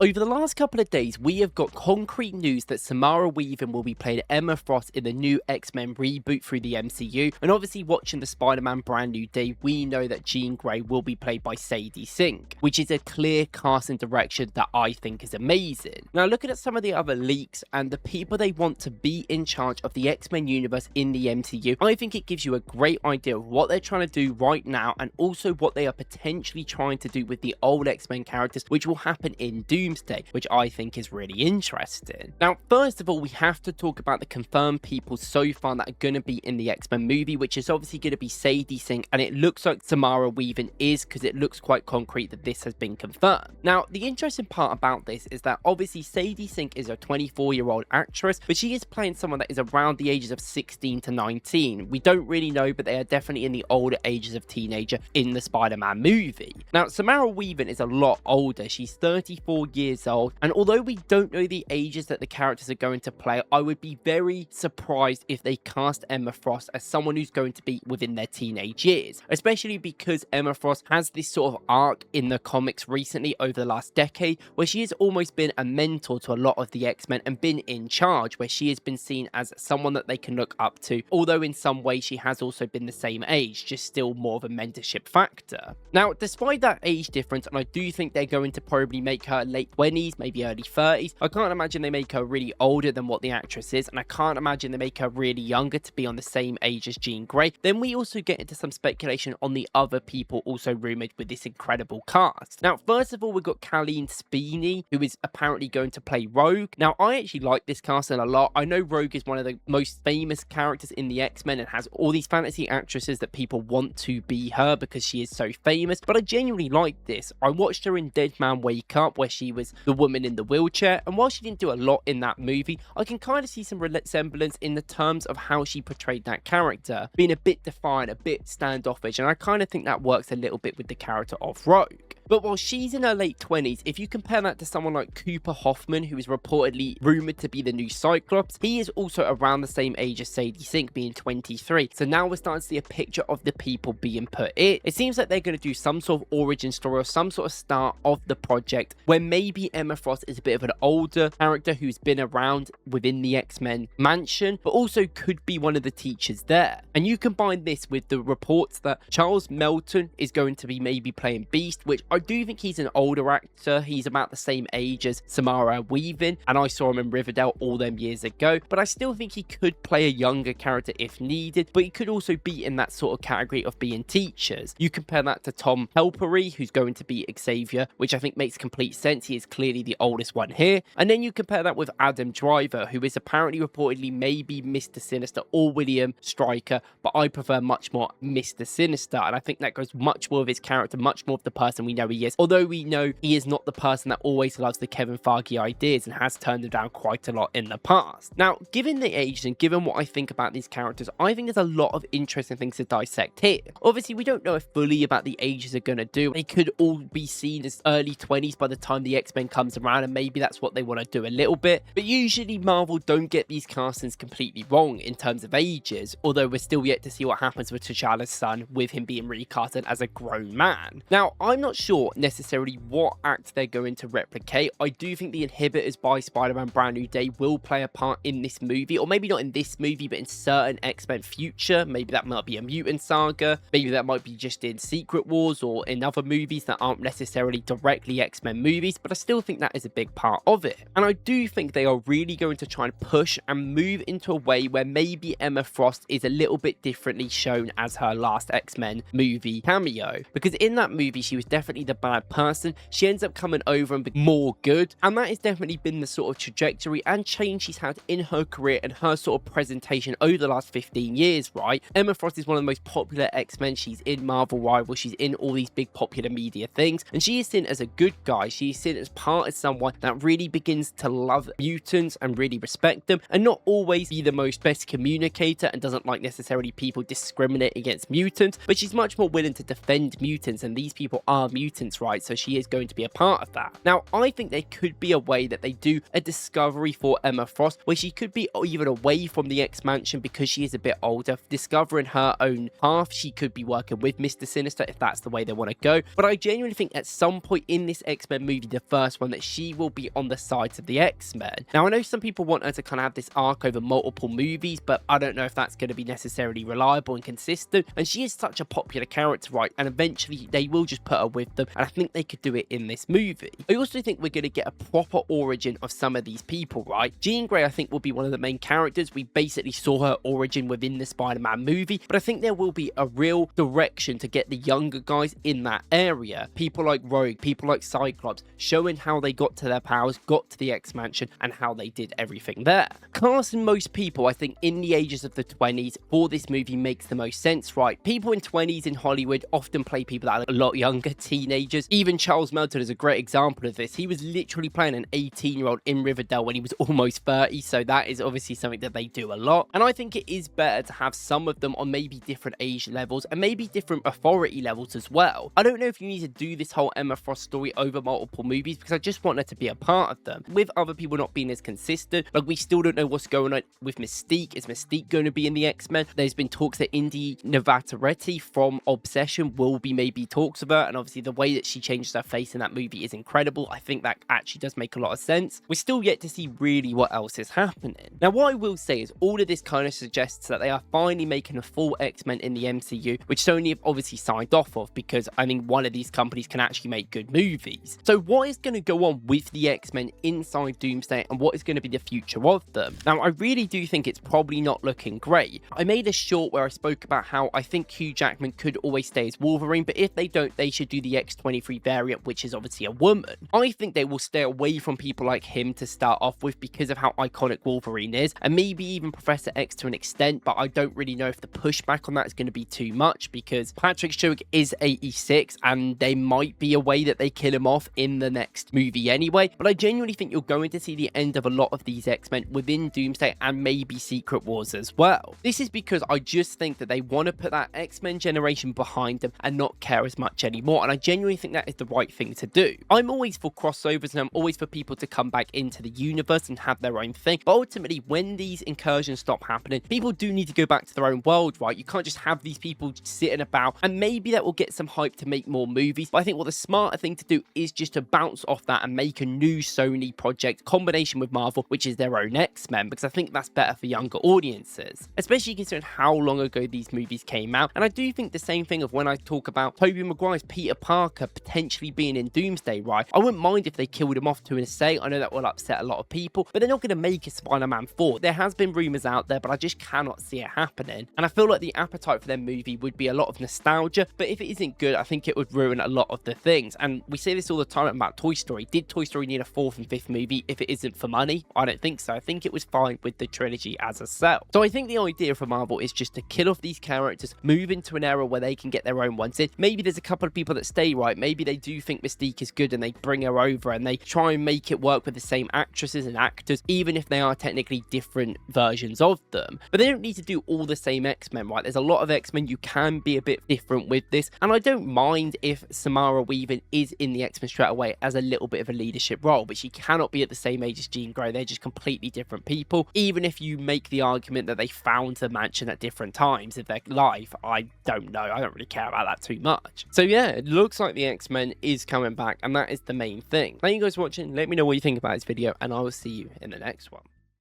Over the last couple of days, we have got concrete news that Samara Weaving will be playing Emma Frost in the new X-Men reboot through the MCU, and obviously watching the Spider-Man Brand New Day, we know that Jean Grey will be played by Sadie Sink, which is a clear casting direction that I think is amazing. Now, looking at some of the other leaks and the people they want to be in charge of the X-Men universe in the MCU, I think it gives you a great idea of what they're trying to do right now, and also what they are potentially trying to do with the old X-Men characters, which will happen in Doomsday, which I think is really interesting. Now, first of all, we have to talk about the confirmed people so far that are going to be in the X-Men movie, which is obviously going to be Sadie Sink, and it looks like Samara Weaving is, because it looks quite concrete that this has been confirmed. Now, the interesting part about this is that obviously Sadie Sink is a 24-year-old actress, but she is playing someone that is around the ages of 16 to 19. We don't really know, but they are definitely in the older ages of teenager in the Spider-Man movie. Now, Samara Weaving is a lot older. She's 34 years old, and although we don't know the ages that the characters are going to play, I would be very surprised if they cast Emma Frost as someone who's going to be within their teenage years, especially because Emma Frost has this sort of arc in the comics recently over the last decade where she has almost been a mentor to a lot of the X-Men and been in charge, where she has been seen as someone that they can look up to, although in some ways she has also been the same age, just still more of a mentorship factor. Now, despite that age difference, and I do think they're going to probably make her late 20s, maybe early 30s. I can't imagine they make her really older than what the actress is, and I can't imagine they make her really younger to be on the same age as Jean Grey. Then we also get into some speculation on the other people also rumoured with this incredible cast. Now, first of all, we've got Colleen Speeney, who is apparently going to play Rogue. Now, I actually like this casting a lot. I know Rogue is one of the most famous characters in the X-Men and has all these fantasy actresses that people want to be her because she is so famous, but I genuinely like this. I watched her in Dead Man Wake Up, where she was the woman in the wheelchair, and while she didn't do a lot in that movie, I can kind of see some resemblance in the terms of how she portrayed that character, being a bit defiant, a bit standoffish, and I kind of think that works a little bit with the character of Rogue. But while she's in her late 20s, if you compare that to someone like Cooper Hoffman, who is reportedly rumoured to be the new Cyclops, he is also around the same age as Sadie Sink, being 23. So now we're starting to see a picture of the people being put in. It seems like they're going to do some sort of origin story or some sort of start of the project where maybe Emma Frost is a bit of an older character who's been around within the X-Men mansion, but also could be one of the teachers there. And you combine this with the reports that Charles Melton is going to be maybe playing Beast, which I do think he's an older actor. He's about the same age as Samara Weaving, and I saw him in Riverdale all them years ago, but I still think he could play a younger character if needed, but he could also be in that sort of category of being teachers. You compare that to Tom Helpery, who's going to be Xavier, which I think makes complete sense. He is clearly the oldest one here. And then you compare that with Adam Driver, who is apparently reportedly maybe Mr. Sinister or William Stryker, but I prefer much more Mr. Sinister, and I think that goes much more of his character, much more of the person we know he is, although we know he is not the person that always loves the Kevin Feige ideas and has turned them down quite a lot in the past. Now, given the ages and given what I think about these characters, I think there's a lot of interesting things to dissect here. Obviously, we don't know fully about the ages they're going to do. They could all be seen as early 20s by the time the X-Men comes around, and maybe that's what they want to do a little bit. But usually Marvel don't get these castings completely wrong in terms of ages, although we're still yet to see what happens with T'Challa's son, with him being recasted as a grown man. Now, I'm not sure necessarily what act they're going to replicate. I do think the inhibitors by Spider-Man Brand New Day will play a part in this movie, or maybe not in this movie, but in certain X-Men future. Maybe that might be a mutant saga, maybe that might be just in Secret Wars or in other movies that aren't necessarily directly X-Men movies, but I still think that is a big part of it. And I do think they are really going to try and push and move into a way where maybe Emma Frost is a little bit differently shown as her last X-Men movie cameo, because in that movie she was definitely the bad person. She ends up coming over and being more good, and that has definitely been the sort of trajectory and change she's had in her career and her sort of presentation over the last 15 years, right? Emma Frost is one of the most popular X-Men. She's in Marvel Rivals, she's in all these big popular media things, and she is seen as a good guy. She is seen as part of someone that really begins to love mutants and really respect them, and not always be the most best communicator and doesn't like necessarily people discriminate against mutants, but she's much more willing to defend mutants, and these people are mutants mutants, right? So she is going to be a part of that. Now, I think there could be a way that they do a discovery for Emma Frost where she could be even away from the X-Mansion because she is a bit older, discovering her own path. She could be working with Mr. Sinister if that's the way they want to go. But I genuinely think at some point in this X-Men movie, the first one, that she will be on the side of the X-Men. Now, I know some people want her to kind of have this arc over multiple movies, but I don't know if that's going to be necessarily reliable and consistent. And she is such a popular character, right? And eventually they will just put her with them. And I think they could do it in this movie. I also think we're going to get a proper origin of some of these people, right? Jean Grey, I think, will be one of the main characters. We basically saw her origin within the Spider-Man movie, but I think there will be a real direction to get the younger guys in that area. People like Rogue, people like Cyclops, showing how they got to their powers, got to the X-Mansion, and how they did everything there. Casting most people, I think, in the ages of the 20s for this movie makes the most sense, right? People in 20s in Hollywood often play people that are a lot younger, teenagers. Even Charles Melton is a great example of this. He was literally playing an 18-year-old in Riverdale when he was almost 30, so that is obviously something that they do a lot. And I think it is better to have some of them on maybe different age levels and maybe different authority levels as well. I don't know if you need to do this whole Emma Frost story over multiple movies because I just want her to be a part of them. With other people not being as consistent, like we still don't know what's going on with Mystique. Is Mystique going to be in the X-Men? There's been talks that Indy Nevaretti from Obsession will be maybe talks of her, and obviously the way that she changes her face in that movie is incredible. I think that actually does make a lot of sense. We're still yet to see really what else is happening. Now, what I will say is all of this kind of suggests that they are finally making a full X-Men in the MCU, which Sony have obviously signed off of because I think one of these companies can actually make good movies. So what is going to go on with the X-Men inside Doomsday and what is going to be the future of them? Now, I really do think it's probably not looking great. I made a short where I spoke about how I think Hugh Jackman could always stay as Wolverine, but if they don't, they should do the X-23 variant, which is obviously a woman. I think they will stay away from people like him to start off with because of how iconic Wolverine is, and maybe even Professor X to an extent, but I don't really know if the pushback on that is going to be too much because Patrick Stewart is 86 and there might be a way that they kill him off in the next movie anyway. But I genuinely think you're going to see the end of a lot of these X-Men within Doomsday and maybe Secret Wars as well. This is because I just think that they want to put that X-Men generation behind them and not care as much anymore, and I genuinely think that is the right thing to do. I'm always for crossovers and I'm always for people to come back into the universe and have their own thing, but ultimately when these incursions stop happening, people do need to go back to their own world, right? You can't just have these people sitting about, and maybe that will get some hype to make more movies, but I think what the smarter thing to do is just to bounce off that and make a new Sony project combination with Marvel, which is their own X-Men, because I think that's better for younger audiences, especially considering how long ago these movies came out. And I do think the same thing of when I talk about Tobey Maguire's Peter Parker potentially being in Doomsday, right? I wouldn't mind if they killed him off to an estate. I know that will upset a lot of people, but they're not going to make a Spider-Man 4. There has been rumors out there, but I just cannot see it happening. And I feel like the appetite for their movie would be a lot of nostalgia, but if it isn't good, I think it would ruin a lot of the things. And we say this all the time about Toy Story. Did Toy Story need a 4th and 5th movie if it isn't for money? I don't think so. I think it was fine with the trilogy as a cell. So I think the idea for Marvel is just to kill off these characters, move into an era where they can get their own ones in. Maybe there's a couple of people that stay, right? Maybe they do think Mystique is good and they bring her over and they try and make it work with the same actresses and actors, even if they are technically different versions of them. But they don't need to do all the same X-Men, right? There's a lot of X-Men. You can be a bit different with this. And I don't mind if Samara Weaving is in the X-Men straight away as a little bit of a leadership role, but she cannot be at the same age as Jean Grey. They're just completely different people. Even if you make the argument that they found the mansion at different times of their life, I don't know. I don't really care about that too much. So yeah, it looks like the X-Men is coming back, and that is the main thing. Thank you guys for watching. Let me know what you think about this video, and I will see you in the next one.